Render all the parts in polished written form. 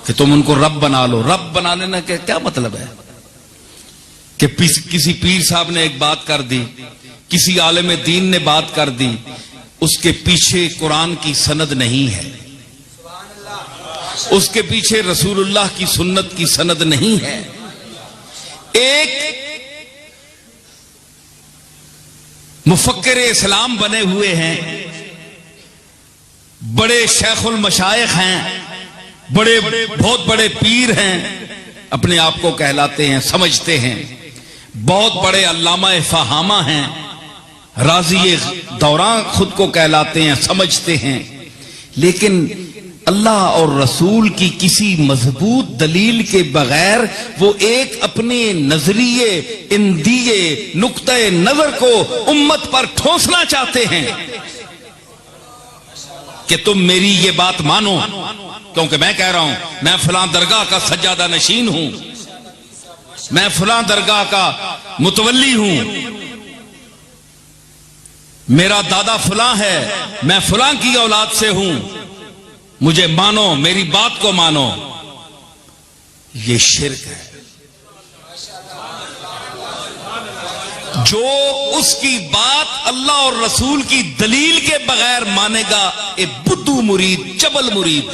کہ تم ان کو رب بنا لو. رب بنا لینا کہ کیا مطلب ہے؟ کہ کسی پیر صاحب نے ایک بات کر دی, کسی عالم دین نے بات کر دی, اس کے پیچھے قرآن کی سند نہیں ہے, اس کے پیچھے رسول اللہ کی سنت کی سند نہیں ہے. ایک مفکر اسلام بنے ہوئے ہیں, بڑے شیخ المشائخ ہیں, بہت بڑے پیر ہیں, اپنے آپ کو کہلاتے ہیں, سمجھتے ہیں, بہت بڑے علامہ فہامہ ہیں, راضی دوران خود کو کہلاتے ہیں, سمجھتے ہیں, لیکن اللہ اور رسول کی کسی مضبوط دلیل کے بغیر وہ ایک اپنے نظریے, اندیے, نقطہ نظر کو امت پر ٹھوسنا چاہتے ہیں کہ تم میری یہ بات مانو, کیونکہ میں کہہ رہا ہوں میں فلاں درگاہ کا سجادہ نشین ہوں, میں فلاں درگاہ کا متولی ہوں, میرا دادا فلاں ہے, میں فلاں کی اولاد سے ہوں, مجھے مانو, میری بات کو مانو. یہ شرک ہے. جو اس کی بات اللہ اور رسول کی دلیل کے بغیر مانے گا, اے بدھو مرید, چبل مرید.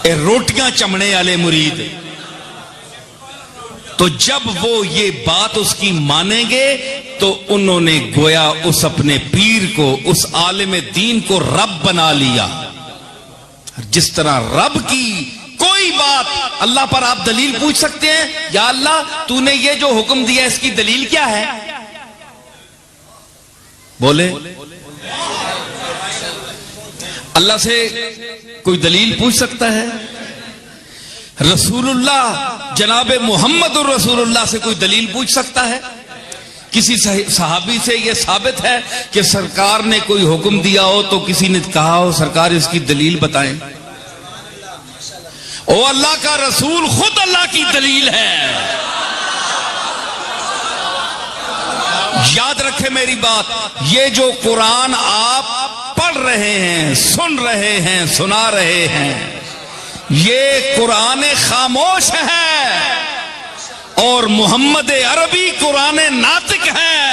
اے روٹیاں چمڑے والے مرید. تو جب وہ یہ بات اس کی مانیں گے تو انہوں نے گویا اس اپنے پیر کو, اس عالم دین کو رب بنا لیا. جس طرح رب کی کوئی بات اللہ پر آپ دلیل پوچھ سکتے ہیں, یا اللہ تو نے یہ جو حکم دیا اس کی دلیل کیا ہے؟ بولے. اللہ سے کوئی دلیل پوچھ سکتا ہے؟ رسول اللہ جناب محمد الرسول اللہ سے کوئی دلیل پوچھ سکتا ہے؟ کسی صحابی سے یہ ثابت ہے کہ سرکار نے کوئی حکم دیا ہو تو کسی نے کہا ہو سرکار اس کی دلیل بتائیں؟ او اللہ کا رسول خود اللہ کی دلیل ہے. یاد رکھے میری بات, یہ جو قرآن آپ پڑھ رہے ہیں, سن رہے ہیں, سنا رہے ہیں, یہ قرآن خاموش ہے اور محمد عربی قرآن ناطق ہے.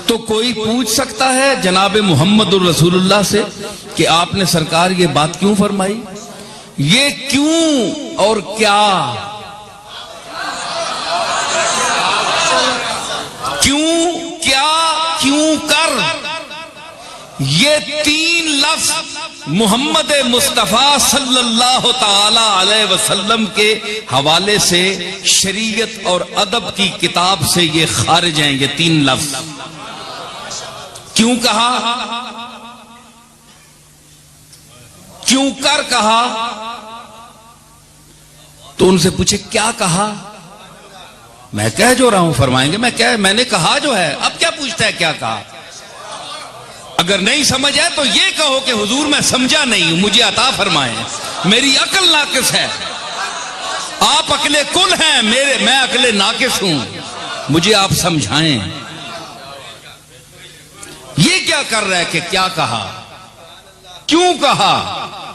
تو کوئی پوچھ سکتا ہے جناب محمد الرسول اللہ سے کہ آپ نے سرکار یہ بات کیوں فرمائی؟ یہ کیوں اور کیا؟ کیوں, کیا, کیوں کر, یہ تین لفظ محمد مصطفیٰ صلی اللہ تعالی علیہ وسلم کے حوالے سے شریعت اور ادب کی کتاب سے یہ خارج ہیں. یہ تین لفظ کیوں کہا, کیوں کر کہا, تو ان سے پوچھے کیا کہا؟ میں کہہ جو رہا ہوں فرمائیں گے, میں نے کہا جو ہے. اب کیا پوچھتا ہے کیا کہا؟ اگر نہیں سمجھ ہے تو یہ کہو کہ حضور میں سمجھا نہیں ہوں, مجھے عطا فرمائیں, میری عقل ناقص ہے. آپ عقل کل ہیں, میں عقل ناقص ہوں, مجھے آپ سمجھائیں. یہ کیا کر رہا ہے کہ کیا کہا, کیوں کہا؟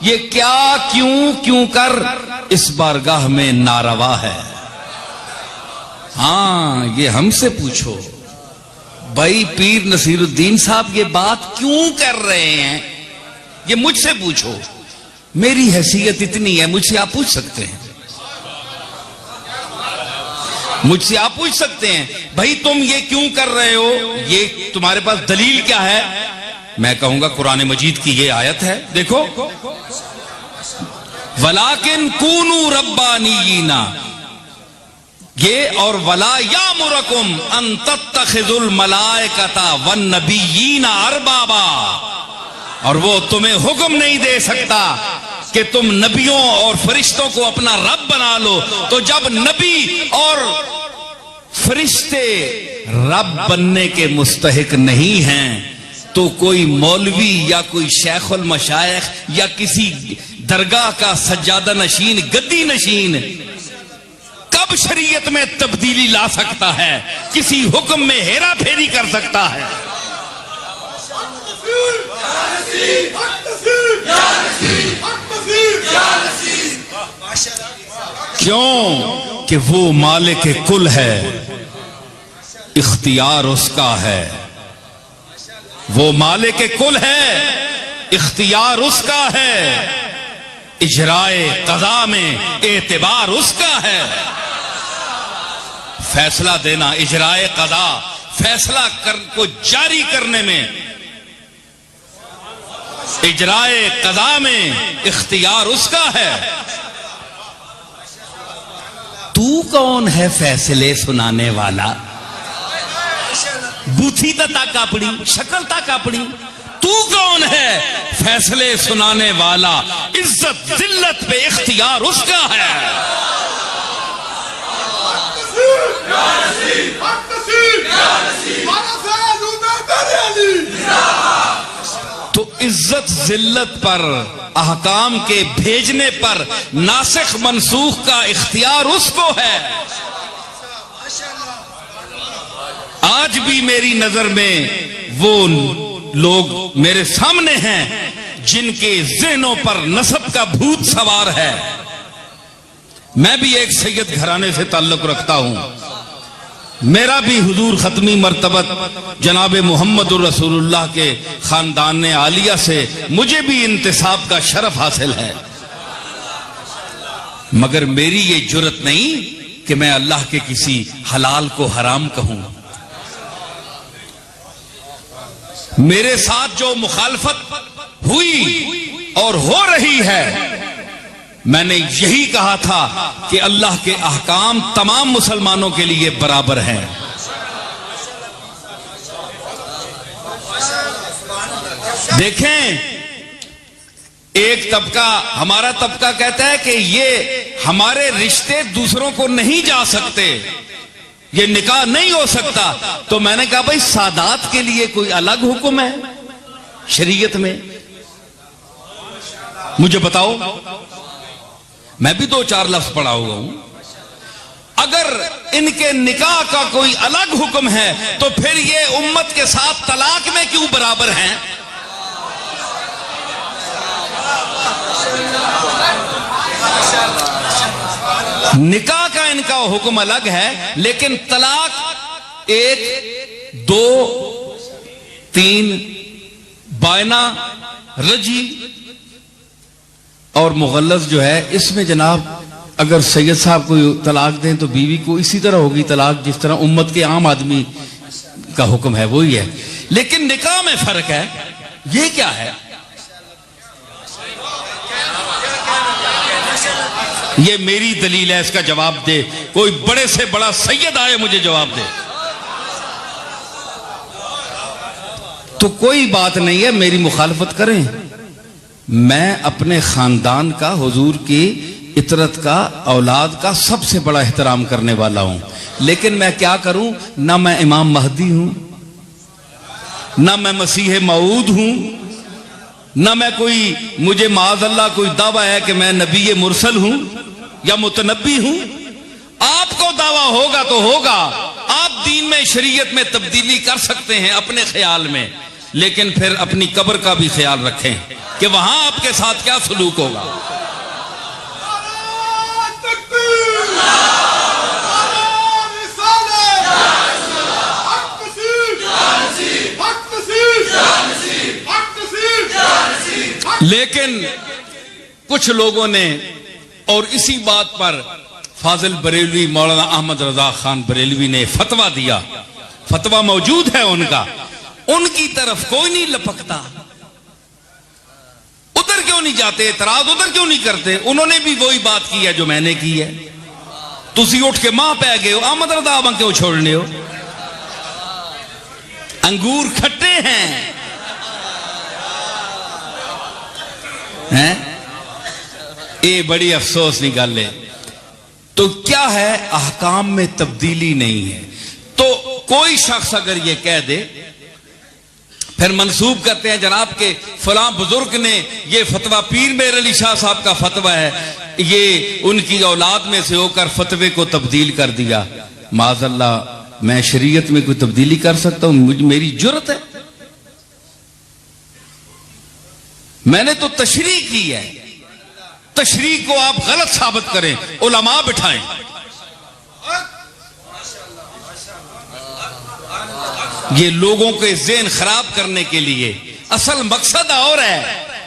یہ کیا, کیوں, کیوں کر اس بارگاہ میں ناروا ہے. ہاں یہ ہم سے پوچھو بھائی, پیر نصیر الدین صاحب یہ بات کیوں کر رہے ہیں, یہ مجھ سے پوچھو. میری حیثیت اتنی ہے, مجھ سے آپ پوچھ سکتے ہیں, مجھ سے آپ پوچھ سکتے ہیں بھائی تم یہ کیوں کر رہے ہو, یہ تمہارے پاس دلیل کیا ہے؟ میں کہوں گا قرآن مجید کی یہ آیت ہے, دیکھو وَلَٰكِن كُونُوا رَبَّانِيِّينَ, یہ اور وَلَا يَأْمُرَكُمْ أَن تَتَّخِذُوا الْمَلَائِكَةَ وَالنَّبِيِّينَ أَرْبَابًا, اور وہ تمہیں حکم نہیں دے سکتا کہ تم نبیوں اور فرشتوں کو اپنا رب بنا لو. تو جب نبی اور فرشتے رب بننے کے مستحق نہیں ہیں تو کوئی مولوی یا کوئی شیخ المشائخ یا کسی درگاہ کا سجادہ نشین گدی نشین کب شریعت میں تبدیلی لا سکتا ہے؟ کسی حکم میں ہیرا پھیری کر سکتا ہے؟ کیوں کہ وہ مالک کل ہے، اختیار اس کا ہے. وہ مالک کل ہے، اختیار اس کا ہے، اجرائے قضا میں اعتبار اس کا ہے. فیصلہ دینا، اجرائے قضا، فیصلہ کو جاری کرنے میں، اجرائے قضا میں اختیار اس کا ہے. تو کون ہے فیصلے سنانے والا؟ بوتھی تک اپنی شکل تک اپنی، تو کون ہے فیصلے سنانے والا؟ عزت ذلت پہ اختیار اس کا ہے. تو عزت ذلت پر، احکام کے بھیجنے پر ناسخ منسوخ کا اختیار اس کو ہے. آج بھی میری نظر میں وہ لوگ میرے سامنے ہیں جن کے ذہنوں پر نسب کا بھوت سوار ہے. میں بھی ایک سید گھرانے سے تعلق رکھتا ہوں. میرا بھی حضور ختمی مرتبت جناب محمد الرسول اللہ کے خاندان عالیہ سے مجھے بھی انتساب کا شرف حاصل ہے، مگر میری یہ جرت نہیں کہ میں اللہ کے کسی حلال کو حرام کہوں. میرے ساتھ جو مخالفت ہوئی اور ہو رہی ہے، میں نے یہی کہا تھا کہ اللہ کے احکام تمام مسلمانوں کے لیے برابر ہیں. دیکھیں، ایک طبقہ، ہمارا طبقہ کہتا ہے کہ یہ ہمارے رشتے دوسروں کو نہیں جا سکتے، یہ نکاح نہیں ہو سکتا. تو میں نے کہا بھائی سادات کے لیے کوئی الگ حکم ہے شریعت میں؟ مجھے بتاؤ. میں بھی 2-4 لفظ پڑھا ہوا ہوں. اگر ان کے نکاح کا کوئی الگ حکم ہے تو پھر یہ امت کے ساتھ طلاق میں کیوں برابر ہیں؟ نکاح کا ان کا حکم الگ ہے، لیکن طلاق 1 2 3 بائنا رجی اور مغلظ جو ہے، اس میں جناب اگر سید صاحب کو طلاق دیں تو بیوی کو اسی طرح ہوگی طلاق جس طرح امت کے عام آدمی کا حکم ہے، وہی ہے. لیکن نکاح میں فرق ہے. یہ کیا ہے؟ یہ میری دلیل ہے، اس کا جواب دے کوئی بڑے سے بڑا سید آئے مجھے جواب دے. تو کوئی بات نہیں ہے، میری مخالفت کریں. میں اپنے خاندان کا، حضور کی اطرت کا، اولاد کا سب سے بڑا احترام کرنے والا ہوں. لیکن میں کیا کروں؟ نہ میں امام مہدی ہوں، نہ میں مسیح موعود ہوں، نہ میں کوئی، مجھے معاذ اللہ کوئی دعویٰ ہے کہ میں نبی مرسل ہوں یا متنبی ہوں. آپ کو دعویٰ ہوگا تو ہوگا، آپ دین میں شریعت میں تبدیلی کر سکتے ہیں اپنے خیال میں، لیکن پھر اپنی قبر کا بھی خیال رکھیں کہ وہاں آپ کے ساتھ کیا سلوک ہوگا. لیکن کچھ لوگوں نے، اور اسی بات پر فاضل بریلوی، مولانا احمد رضا خان بریلوی نے فتویٰ دیا، فتویٰ موجود ہے ان کا، ان کی طرف کوئی نہیں لپکتا. ادھر کیوں نہیں جاتے، اعتراض ادھر کیوں نہیں کرتے؟ انہوں نے بھی وہی بات کی ہے جو میں نے کی ہے. تسی اٹھ کے ماں پہ گئے ہو، احمد رضا آبا کیوں چھوڑنے ہو؟ انگور کھٹے ہیں. یہ بڑی افسوس کی گل ہے. تو کیا ہے؟ احکام میں تبدیلی نہیں ہے. کوئی شخص اگر یہ کہہ دے، پھر منسوب کرتے ہیں جناب کہ فلاں بزرگ نے یہ فتویٰ، پیر مہر علی شاہ صاحب کا فتویٰ ہے، یہ ان کی اولاد میں سے ہو کر فتوے کو تبدیل کر دیا۔ معاذ اللہ، میں شریعت میں کوئی تبدیلی کر سکتا ہوں؟ میری جرت ہے؟ میں نے تو تشریح کی ہے۔ تشریح کو آپ غلط ثابت کریں، علماء بٹھائیں۔ یہ لوگوں کے ذہن خراب کرنے کے لیے، اصل مقصد اور ہے۔